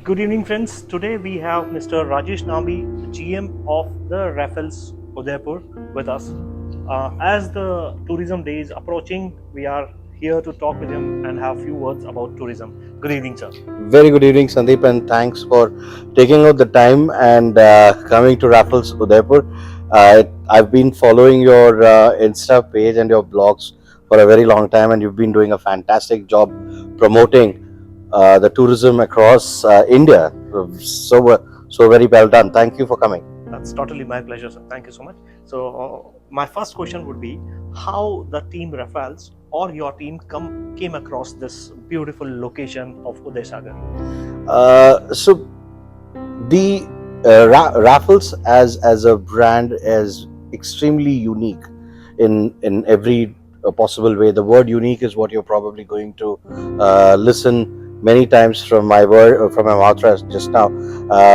Good evening, friends. Today we have Mr. Rajesh Namby, the GM of the Raffles Udaipur, with us. As the tourism day is approaching, we are here to talk with him and have few words about tourism. Good evening, sir. Very good evening, Sandeep, and thanks for taking out the time and coming to Raffles Udaipur. I've been following your Insta page and your blogs for a very long time, and you've been doing a fantastic job promoting the tourism across India. So very well done. Thank you for coming. That's totally my pleasure, sir. Thank you so much. So, my first question would be how the team Raffles or your team came across this beautiful location of Uday Sagar. So the Raffles as a brand is extremely unique in every possible way. The word unique is what you're probably going to listen many times from my word from my mouth just now.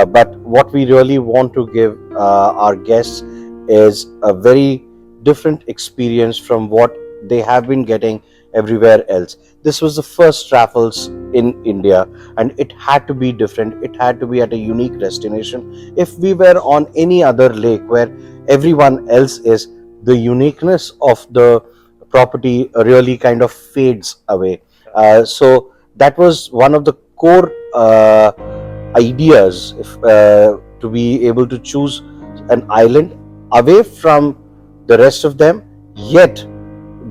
But what we really want to give our guests is a very different experience from what they have been getting everywhere else. This was the first Raffles in India, and it had to be different. It had to be at a unique destination. If we were on any other lake where everyone else is, the uniqueness of the property really kind of fades away. So that was one of the core ideas, if, to be able to choose an island away from the rest of them, yet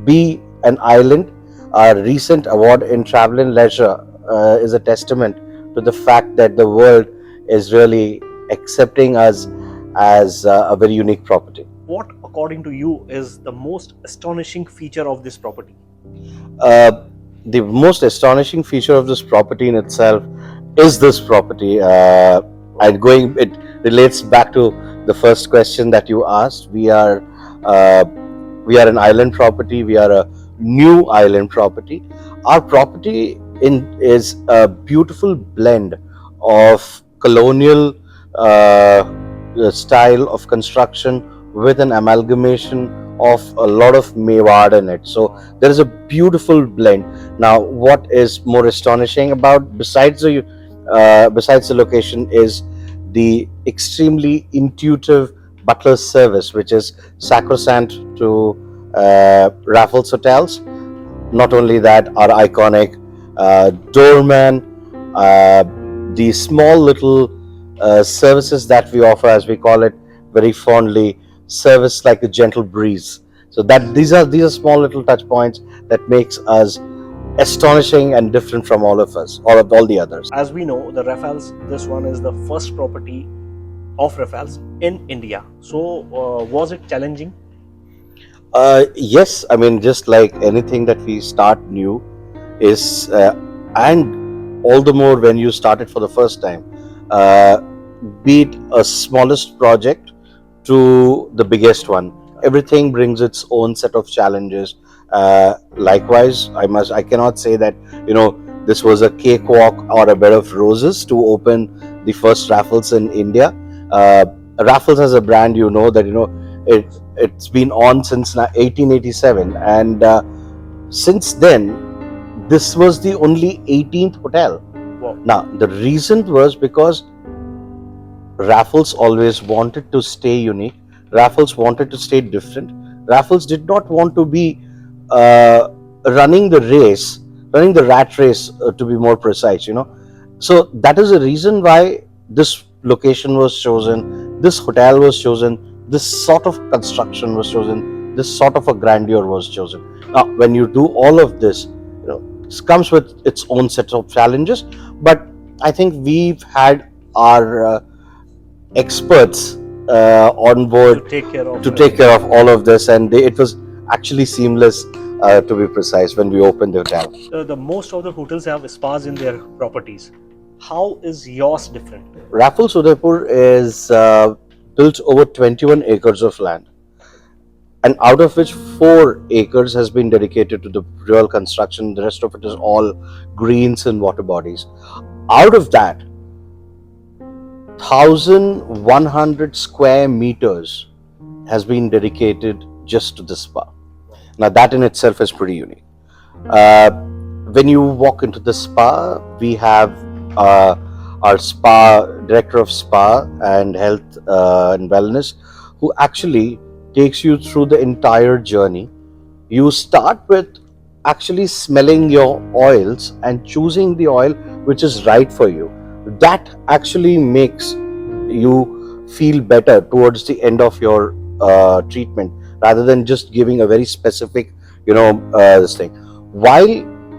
be an island. Our recent award in Travel and Leisure is a testament to the fact that the world is really accepting us as a very unique property. What, according to you, is the most astonishing feature of this property? Uh, the most astonishing feature of this property in itself is this property. It relates back to the first question that you asked. Uh, we are an island property. We are a new island property. Our property is a beautiful blend of colonial style of construction with an amalgamation of a lot of Mewad in it. So there is a beautiful blend. Now, what is more astonishing about besides the location is the extremely intuitive butler service, which is sacrosanct to Raffles hotels. Not only that, our iconic doorman, the small little services that we offer, as we call it very fondly, service like a gentle breeze. So that these are small little touch points that makes us astonishing and different from all the others. As we know, the Raffles, this one is the first property of Raffles in India. So, was it challenging? Yes, I mean, just like anything that we start new is, and all the more when you start it for the first time, uh, be it a smallest project to the biggest one, everything brings its own set of challenges. Likewise, I cannot say that this was a cakewalk or a bed of roses to open the first Raffles in India. Uh, Raffles as a brand, that it's been on since 1887, and since then, this was the only 18th hotel. Wow. Now, the reason was because Raffles always wanted to stay unique. Raffles wanted to stay different. Raffles did not want to be uh, running the rat race, to be more precise. So that is the reason why this location was chosen, this hotel was chosen, this sort of construction was chosen, this sort of a grandeur was chosen. Now, when you do all of this, it comes with its own set of challenges. But I think we've had our experts on board to take care of all of this, and it was actually seamless, to be precise, when we opened the hotel. The most of the hotels have spas in their properties. How is yours different? Raffles Udaipur is built over 21 acres of land, and out of which 4 acres has been dedicated to the real construction. The rest of it is all greens and water bodies. Out of that, 1,100 square meters has been dedicated just to the spa. Now, that in itself is pretty unique. When you walk into the spa, we have our spa director of spa and health and wellness, who actually takes you through the entire journey. You start with actually smelling your oils and choosing the oil which is right for you. That actually makes you feel better towards the end of your treatment, rather than just giving a very specific, this thing. While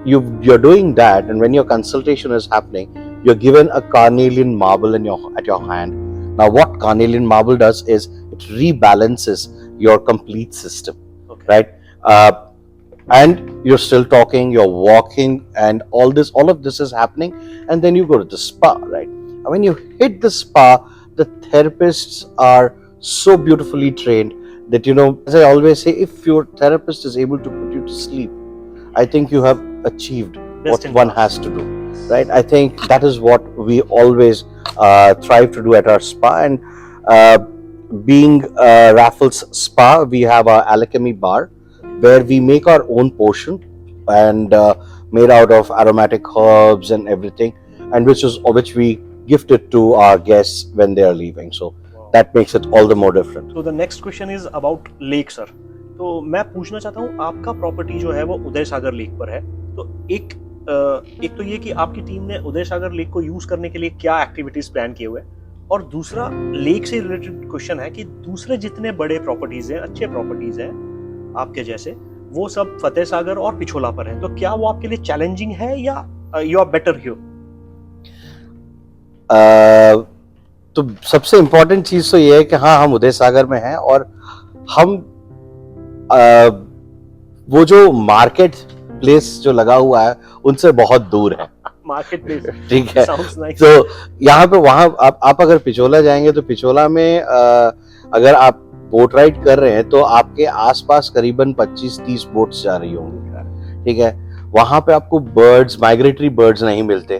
you're doing that, and when your consultation is happening, you're given a carnelian marble at your hand. Now, what carnelian marble does is it rebalances your complete system, Okay. right? And you're still talking, you're walking, and all of this is happening, and then you go to the spa, right? And when you hit the spa, the therapists are so beautifully trained that, as I always say, if your therapist is able to put you to sleep, I think you have achieved Best what in one class. has to do, right? I think that is what we always strive to do at our spa. And being Raffles Spa, we have our alchemy bar where we make our own potion, and made out of aromatic herbs and everything, and which we gift it to our guests when they are leaving. So Wow. that makes it all the more different. So the next question is about lake, sir. तो मैं पूछना चाहता हूँ, आपका property जो है वो उदय सागर lake पर है, तो एक तो ये कि आपकी टीम ने उदय सागर लेक को यूज करने के लिए क्या एक्टिविटीज प्लान किए हुए हैं, और दूसरा लेक से रिलेटेड क्वेश्चन है कि दूसरे जितने बड़े प्रॉपर्टीज हैं, अच्छे प्रॉपर्टीज हैं आपके जैसे, वो सब फतेह सागर और पिछोला पर हैं, तो क्या वो आपके लिए चैलेंजिंग है या यू आर बेटर हियर? तो सबसे इम्पोर्टेंट चीज तो ये है कि हाँ, हम उदय सागर में हैं, और हम वो जो मार्केट प्लेस जो लगा हुआ है उनसे बहुत दूर है। मार्केट प्लेस, ठीक है। Sounds nice. तो यहाँ पे वहाँ आप अगर पिछोला जाएंगे तो पिछोला में अगर आप बोट राइड कर रहे हैं तो आपके आसपास करीबन 25-30 बोट्स जा रही होंगी, ठीक है। वहाँ पे आपको माइग्रेटरी बर्ड्स नहीं मिलते,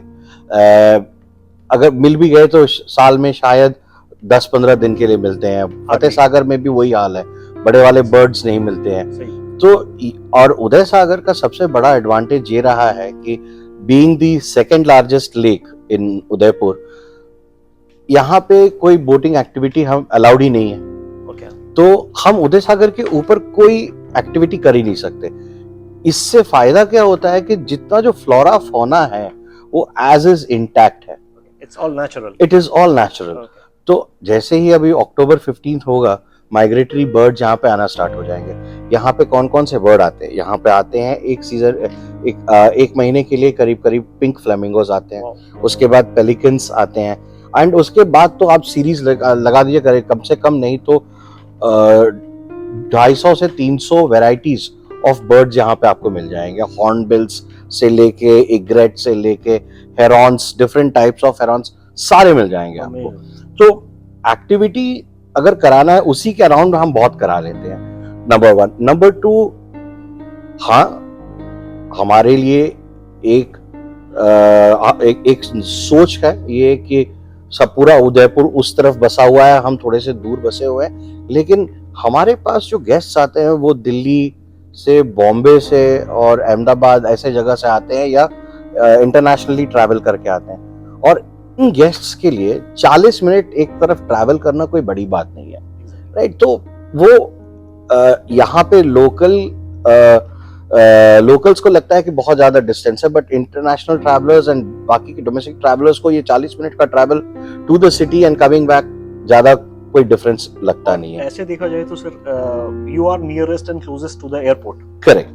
अगर मिल भी गए तो साल में शायद 10-15 दिन के लिए मिलते हैं। फतेह सागर में भी वही हाल है, बड़े वाले बर्ड्स नहीं मिलते हैं। तो और उदय सागर का सबसे बड़ा एडवांटेज ये रहा है कि being the second largest lake in Udaipur, यहाँ पे कोई बोटिंग एक्टिविटी हम अलाउड ही नहीं है। तो हम उदय सागर के ऊपर कोई एक्टिविटी कर ही नहीं सकते। इससे फायदा क्या होता है कि जितना जो फ्लोरा फौना है वो एज इज इंटैक्ट है। It's all natural. It is all natural. तो जैसे ही अभी अक्टूबर 15 होगा, माइग्रेटरी बर्ड यहाँ पे आना स्टार्ट हो जाएंगे। यहाँ पे कौन कौन से बर्ड आते हैं? यहाँ पे आते हैं एक महीने के लिए करीब पिंक फ्लेमिंगोज आते हैं, उसके बाद पेलिकन्स आते हैं, एंड उसके बाद तो आप सीरीज लगा दीजिए, करे कम से कम नहीं तो 250 से 300 वेराइटीज ऑफ बर्ड्स यहाँ पे आपको मिल जाएंगे। हॉर्नबिल्स से लेके इग्रेट से लेके Heron's, different types of Heron's सारे मिल जाएंगे आपको। तो एक्टिविटी अगर कराना है उसी के अराउंड हम बहुत करा लेते हैं, नंबर 1। नंबर 2, हाँ, हमारे लिए एक सोच है ये कि सब पूरा उदयपुर उस तरफ बसा हुआ है, हम थोड़े से दूर बसे हुए हैं, लेकिन हमारे पास जो गेस्ट्स आते हैं वो दिल्ली से, बॉम्बे से और अहमदाबाद ऐसे जगह से आते हैं, या इंटरनेशनली ट्रैवल करके आते हैं। और इन गेस्ट्स के लिए 40 मिनट एक तरफ ट्रैवल करना कोई बड़ी बात नहीं है, राइट? तो वो यहाँ पे लोकल्स को लगता है कि बहुत ज्यादा डिस्टेंस है, बट इंटरनेशनल ट्रैवलर्स एंड बाकी के डोमेस्टिक ट्रैवलर्स को ये 40 मिनट का travel to the city and coming back ज्यादा कोई डिफरेंस लगता नहीं है। ऐसे देखा जाए तो sir, you are nearest and closest to the airport. Correct,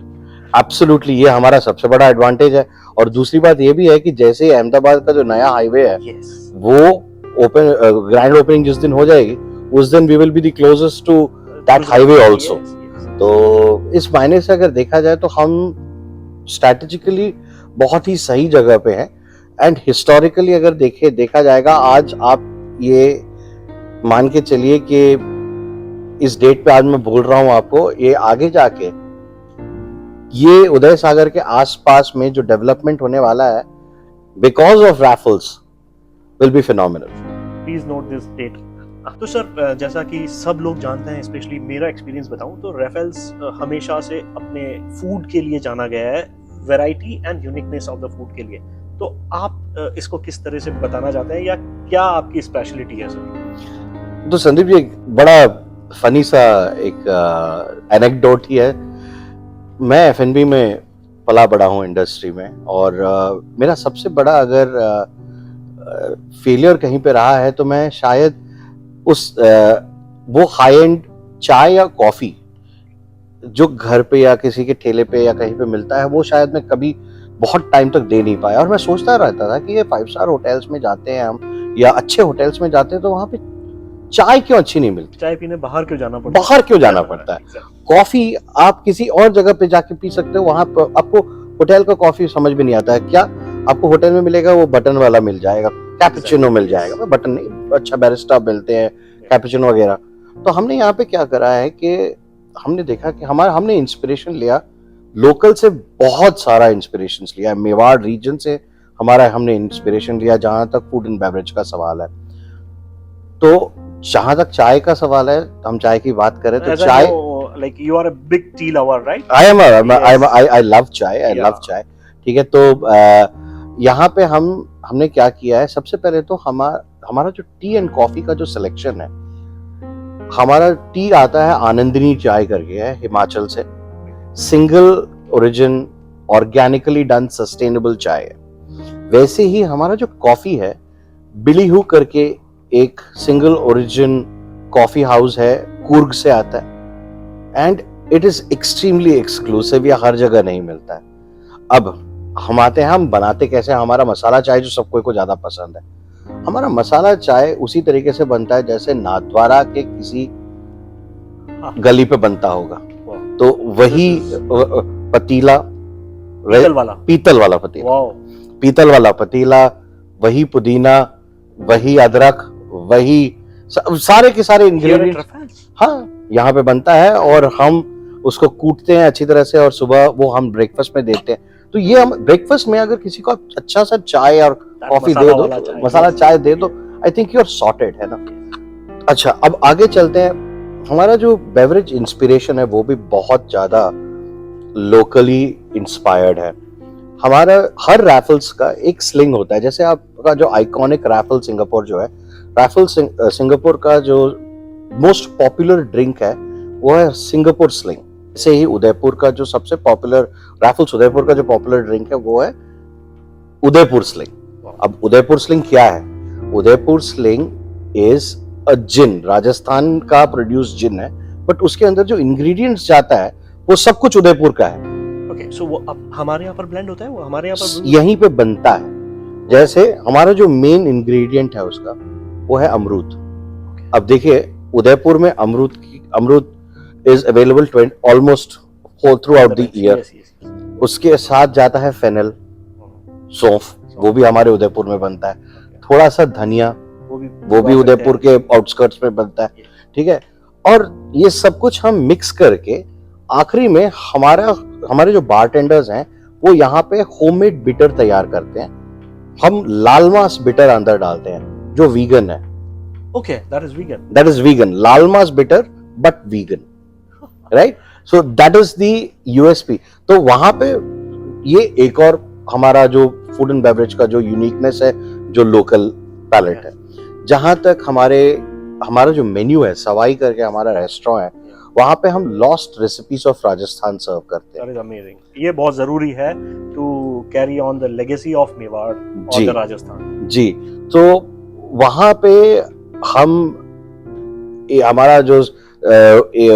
absolutely, ये हमारा सबसे बड़ा एडवांटेज है। और दूसरी बात ये भी है कि जैसे अहमदाबाद का जो नया हाईवे है, वो ओपन ग्रैंड ओपनिंग जिस दिन हो जाएगी उस दिन we will be the closest to that highway also. तो इस मायने से अगर देखा जाए तो हम स्ट्रैटेजिकली बहुत ही सही जगह पे हैं। एंड हिस्टोरिकली अगर देखा जाएगा, आज आप ये मान के चलिए कि इस डेट पे आज मैं बोल रहा हूं आपको, ये आगे जाके ये उदय सागर के आसपास में जो डेवलपमेंट होने वाला है because of Raffles will be phenomenal. Please note this date. तो सर, जैसा कि सब लोग जानते हैं, स्पेशली मेरा एक्सपीरियंस बताऊं तो रैफल्स हमेशा से अपने फूड के लिए जाना गया है, variety and uniqueness of the food के लिए। तो आप इसको किस तरह से बताना चाहते हैं, या क्या आपकी स्पेशलिटी है सर? तो संदीप जी, एक बड़ा फनी सा एक एनेक्डोट ही है। मैं एफएनबी में पला बड़ा हूँ इंडस्ट्री में, और मेरा सबसे बड़ा अगर फेलियर कहीं पे रहा है तो मैं शायद उस वो हाई एंड चाय या कॉफी जो घर पे या किसी के ठेले पे या कहीं पे मिलता है, वो शायद मैं कभी बहुत टाइम तक दे नहीं पाया। और मैं सोचता रहता था कि ये 5 स्टार होटल्स में जाते हैं हम, या अच्छे होटल्स में जाते हैं, तो वहां पे चाय क्यों अच्छी नहीं मिलती, चाय पीने बाहर क्यों जाना पड़ता है? बाहर क्यों जाना पड़ता है? कॉफी आप किसी और जगह पे जाके पी सकते हो, वहां पर आपको होटल का कॉफी समझ में नहीं आता है। क्या आपको होटल में मिलेगा? वो बटन वाला मिल जाएगा, कैपुचिनो मिल जाएगा, बटन नहीं, अच्छा बैरिस्टा मिलते हैं, कैपुचिनो वगैरह। तो हमने यहाँ पे क्या करा है कि हमने देखा कि हमने इंस्पिरेशन लिया लोकल से, बहुत सारा इंस्पिरेशन लिया मेवाड़ रीजन से। हमने इंस्पिरेशन लिया जहां तक फूड एंड बेवरेज का सवाल है। तो जहां तक चाय का सवाल है, हम चाय की बात करें तो chai, like you are a big tea lover, right? I love chai, I love चाय। ठीक है, तो यहाँ पे हमने क्या किया है, सबसे पहले तो हमारा जो टी एंड कॉफी का जो सिलेक्शन है, हमारा टी आता है आनंदिनी चाय करके है, हिमाचल से, single origin organically done sustainable चाय है। वैसे ही हमारा जो कॉफी है, बिली हु करके एक सिंगल ओरिजिन कॉफी हाउस है, कूर्ग से आता है, and it is extremely exclusive, या हर जगह नहीं मिलता है। अब हम आते हैं, हम बनाते कैसे? हमारा मसाला चाय जो सबको को ज्यादा पसंद है, हमारा मसाला चाय उसी तरीके से बनता है जैसे नाथद्वारा के किसी गली पे बनता होगा। तो वही पतीला, पीतल वाला पतीला, पीतल वाला पतीला, वही पुदीना, वही अदरक, वही सारे के सारे इंग्रेडिएंट्स हाँ यहाँ पे बनता है। और हम उसको कूटते हैं अच्छी तरह से, और सुबह वो हम ब्रेकफास्ट में देते हैं। तो ये हम ब्रेकफास्ट में अगर किसी को अच्छा सा चाय और कॉफी दे दो, मसाला चाय दे दो, I think you are sorted, है ना? अच्छा, अब आगे चलते हैं। हमारा जो बेवरेज इंस्पिरेशन है वो भी बहुत ज्यादा लोकली इंस्पायर्ड है। हमारा हर रैफल्स का एक स्लिंग होता है, जैसे आपका जो आइकॉनिक रैफल सिंगापुर जो है, रैफल सिंगापुर का जो मोस्ट पॉपुलर ड्रिंक है वो है सिंगापुर स्लिंग। ऐसे ही उदयपुर का जो सबसे पॉपुलर, रैफल्स उदयपुर का जो पॉपुलर ड्रिंक है वो है उदयपुर स्लिंग। अब उदयपुर स्लिंग क्या है? उदयपुर स्लिंग इज अ जिन, राजस्थान का प्रोड्यूस जिन है, बट उसके अंदर जो इंग्रेडिएंट्स जाता है वो सब कुछ उदयपुर का है। ओके, सो वो अब हमारे यहाँ पर ब्लेंड होता है, वो हमारे यहाँ पर यहीं पे बनता है। जैसे हमारा जो मेन इंग्रेडिएंट है उसका वो है अमरूद। अब देखिए, उदयपुर में अमरूद is available almost through out the year. उसके साथ जाता है फेनल, सौंफ, वो भी हमारे उदयपुर में बनता है। थोड़ा सा धनिया, वो भी उदयपुर के आउटस्कर्ट्स में बनता है। ठीक है, और ये सब कुछ हम मिक्स करके आखिरी में हमारे जो बारटेंडर्स हैं वो यहाँ पे होममेड बिटर तैयार करते हैं। हम लाल मास बिटर अंदर डालते हैं जो वीगन है। Okay, that is vegan, Lal mass bitter but vegan, right? So that is the USP. तो वहां पे ये एक और हमारा जो फूड एंड बेवरेज का जो यूनिकनेस है, जो लोकल पैलेट है। जहां तक हमारा जो मेन्यू है, सवाई करके हमारा रेस्टोरेंट है, वहां पे हम lost recipes of Rajasthan serve करते हैं। That is amazing. ये बहुत जरूरी है to carry on the legacy of Mewar और द राजस्थान। जी, तो वहां पे हम हमारा जो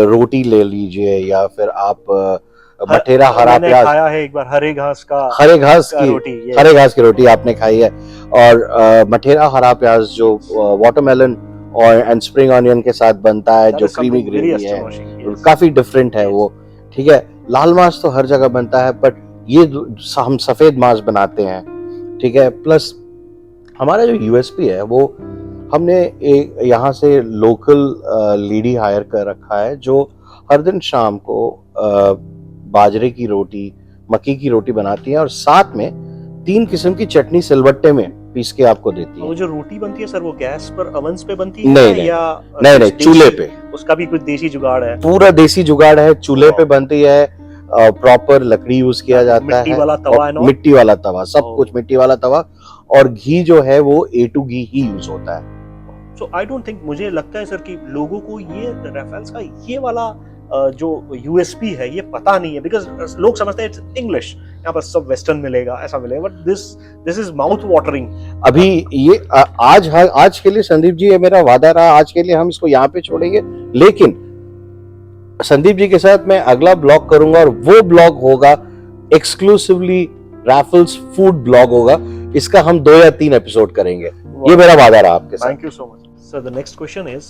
रोटी ले लीजिए, या फिर आप मठेरा हरा प्याज खाया है एक बार, हरे घास की रोटी आपने खाई है, और मठेरा हरा प्याज जो वाटरमेलन और एंड स्प्रिंग ऑनियन के साथ बनता है, जो क्रीमी ग्रेवी है, काफी डिफरेंट है वो। ठीक है, लाल मांस तो हर जगह बनता है, बट ये हम सफेद मांस बनाते हैं। ठीक है, प्लस हमारा जो यूएसपी है वो हमने एक यहाँ से लोकल लेडी हायर कर रखा है, जो हर दिन शाम को बाजरे की रोटी, मक्की की रोटी बनाती है, और साथ में 3 किस्म की चटनी सिलबट्टे में पीस के आपको देती है। वो जो रोटी बनती है सर, वो गैस पर, ओवंस पे बनती है? नहीं, चूल्हे पे। उसका भी कुछ देसी जुगाड़ है? पूरा देसी जुगाड़ है, चूल्हे पे बनती है। प्रॉपर लकड़ी यूज किया जाता मिट्टी है, वाला और तवा है मिट्टी वाला तवा, सब कुछ Oh. मिट्टी वाला तवा, और घी जो है वो A2 घी ही यूज होता है। सो आई डोंट थिंक, मुझे लगता है सर कि लोगों को ये रेफल्स का ये वाला जो यूएसपी है ये पता नहीं है, बिकॉज लोग समझते हैं इट्स इंग्लिश, यहाँ पर सब वेस्टर्न मिलेगा, ऐसा मिलेगा, but this is mouth watering. अभी ये आज के लिए संदीप जी, ये मेरा वादा रहा, आज के लिए हम इसको यहाँ पे छोड़ेंगे, लेकिन संदीप जी के साथ मैं अगला ब्लॉग करूंगा, और वो ब्लॉग होगा एक्सक्लूसिवली रैफल्स फूड ब्लॉग होगा। इसका हम 2 या 3 एपिसोड करेंगे, ये मेरा वादा रहा आपके साथ। Thank you so much sir. The next question is,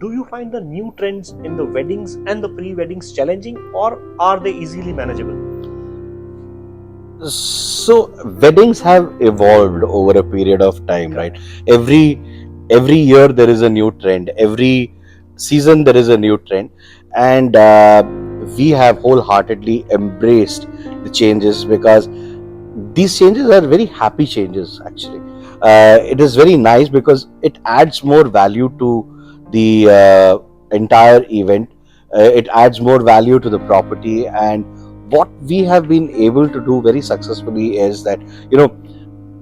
do you find the new trends in the weddings and the pre weddings challenging, or are they easily manageable? So weddings have evolved over a period of time, right? Every year there is a new trend, every season there is a new trend, and we have wholeheartedly embraced the changes, because these changes are very happy changes actually. It is very nice because it adds more value to the entire event. It adds more value to the property, and what we have been able to do very successfully is that,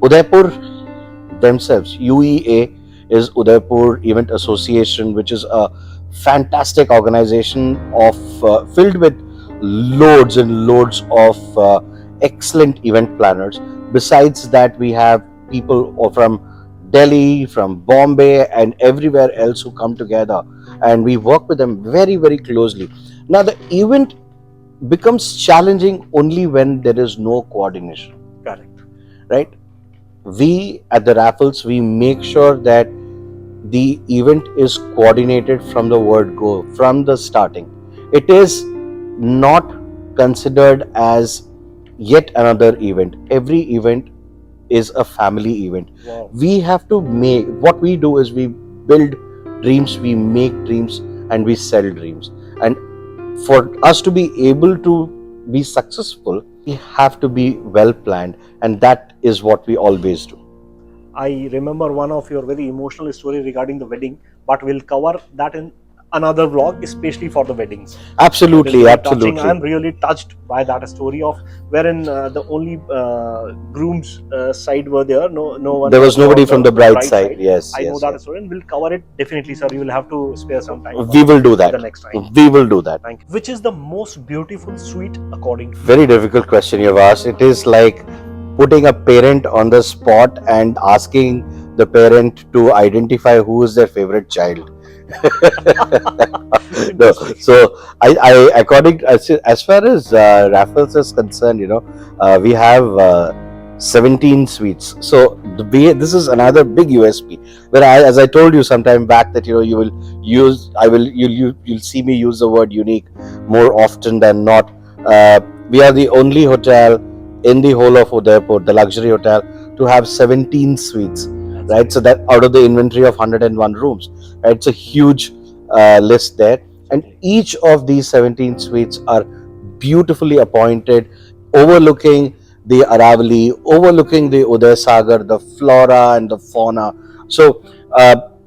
Udaipur themselves, UEA is Udaipur Event Association, which is a fantastic organization of filled with loads and loads of excellent event planners. Besides that, we have people from Delhi, from Bombay, and everywhere else who come together, and we work with them very, very closely. Now, the event becomes challenging only when there is no coordination. Correct. Right? We at the Raffles, we make sure that the event is coordinated from the word go, from the starting. It is not considered as yet another event. Every event is a family event. Wow. We have to make, what we do is we build dreams, we make dreams, and we sell dreams. And for us to be able to be successful, we have to be well planned, and that is what we always do. I remember one of your very emotional story regarding the wedding, but we'll cover that in another vlog, especially for the weddings. Absolutely, Touching. absolutely. I'm really touched by that story of wherein the only groom's side were there. No one. There was nobody from the bride bride side. Yes, I know yes, that yes. story, and we'll cover it definitely, sir. You will have to spare some time. We will do that. The next time. We will do that. Thank you. Which is the most beautiful suite according to you? Very difficult question you've asked. It is like putting a parent on the spot and asking the parent to identify who is their favorite child. No, so I according as far as Raffles is concerned, we have 17 suites. So this is another big USP. Where as I told you sometime back that you'll see me use the word unique more often than not. We are the only hotel in the whole of Udaipur, the luxury hotel, to have 17 suites. Right, so that out of the inventory of 101 rooms, right, it's a huge list there, and each of these 17 suites are beautifully appointed, overlooking the Aravali, overlooking the Uday Sagar, the flora and the fauna. So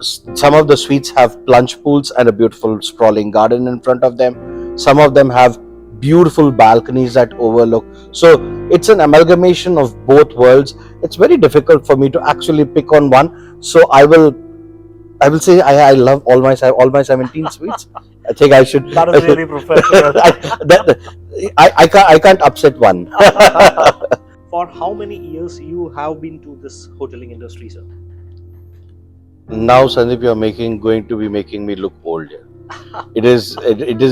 some of the suites have plunge pools and a beautiful sprawling garden in front of them. Some of them have beautiful balconies that overlook. So it's an amalgamation of both worlds. It's very difficult for me to actually pick on one. So I will say I love all my 17 suites. I think I should. That is really professional. I can't upset one. For how many years you have been to this hoteling industry, sir? Now, Sandeep, going to be making me look old. It is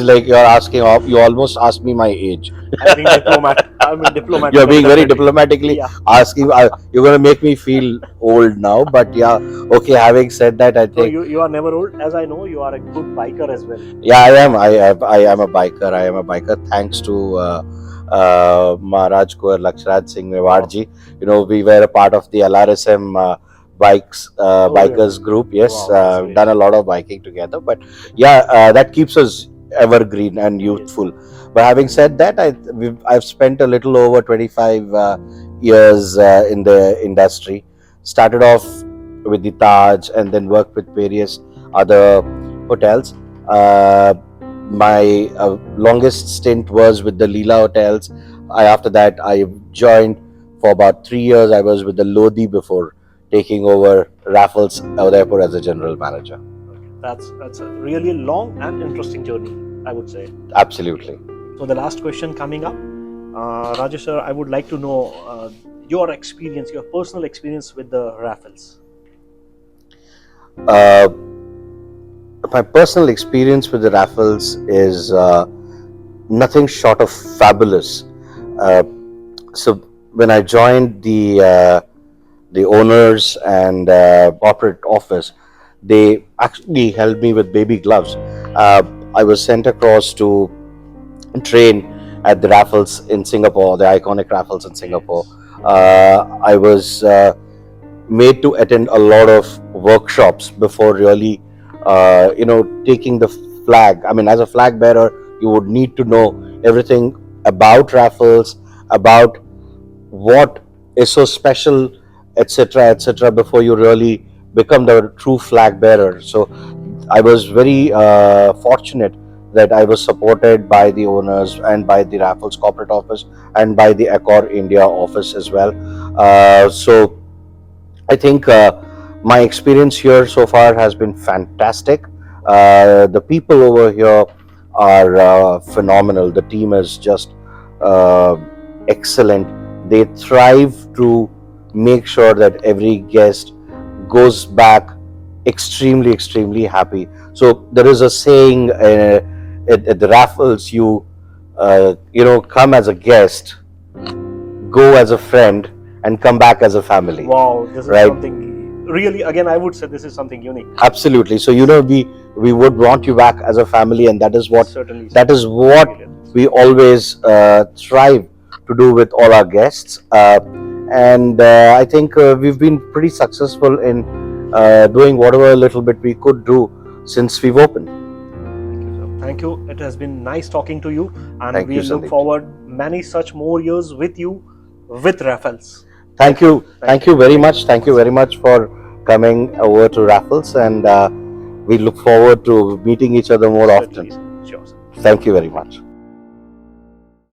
like you almost asked me my age. I'm being diplomatic. You're being very diplomatically asking. You're going to make me feel old now, but yeah, okay. Having said that, I think you are never old. As I know, you are a good biker as well. Yeah, I am. I am a biker. I am a biker. Thanks to Maharaj Kaur Lakshraj Singh Mewar-ji. We were a part of the LRSM bikers group. Yes, wow, done a lot of biking together. But yeah, that keeps us evergreen and youthful. But having said that, I've spent a little over 25 years in the industry. Started off with the Taj and then worked with various other hotels. my longest stint was with the Leela Hotels. After that, I joined for about 3 years. I was with the Lodi before taking over Raffles Udaipur as a general manager. That's a really long and interesting journey, I would say. Absolutely. So the last question coming up, Rajesh sir, I would like to know your experience, your personal experience with the Raffles. Uh, my personal experience with the Raffles is nothing short of fabulous. Uh, so when I joined the owners and corporate office, they actually held me with baby gloves. I was sent across to train at the Raffles in Singapore, the iconic Raffles in Singapore. Yes. I was made to attend a lot of workshops before really, taking the flag. I mean, as a flag bearer, you would need to know everything about Raffles, about what is so special, etc., etc., before you really become the true flag bearer. So I was very fortunate that I was supported by the owners and by the Raffles corporate office and by the Accor India office as well. So I think my experience here so far has been fantastic. The people over here are phenomenal. The team is just uh, excellent. They thrive to make sure that every guest goes back extremely, extremely happy. So there is a saying at the Raffles: come as a guest, go as a friend, and come back as a family. Wow, this is Right? something really, again, I would say this is something unique. Absolutely. So we would want you back as a family, and that is what Certainly. we always strive to do with all our guests. And I think we've been pretty successful in doing whatever little bit we could do since we've opened. Thank you, sir. Thank you. It has been nice talking to you, and Thank we you, look Sandeep. forward many such more years with you with Raffles. Thank you. Thank you very much. Thank you very much for coming over to Raffles, and we look forward to meeting each other more often. Certainly. Sure, sir. Thank you very much.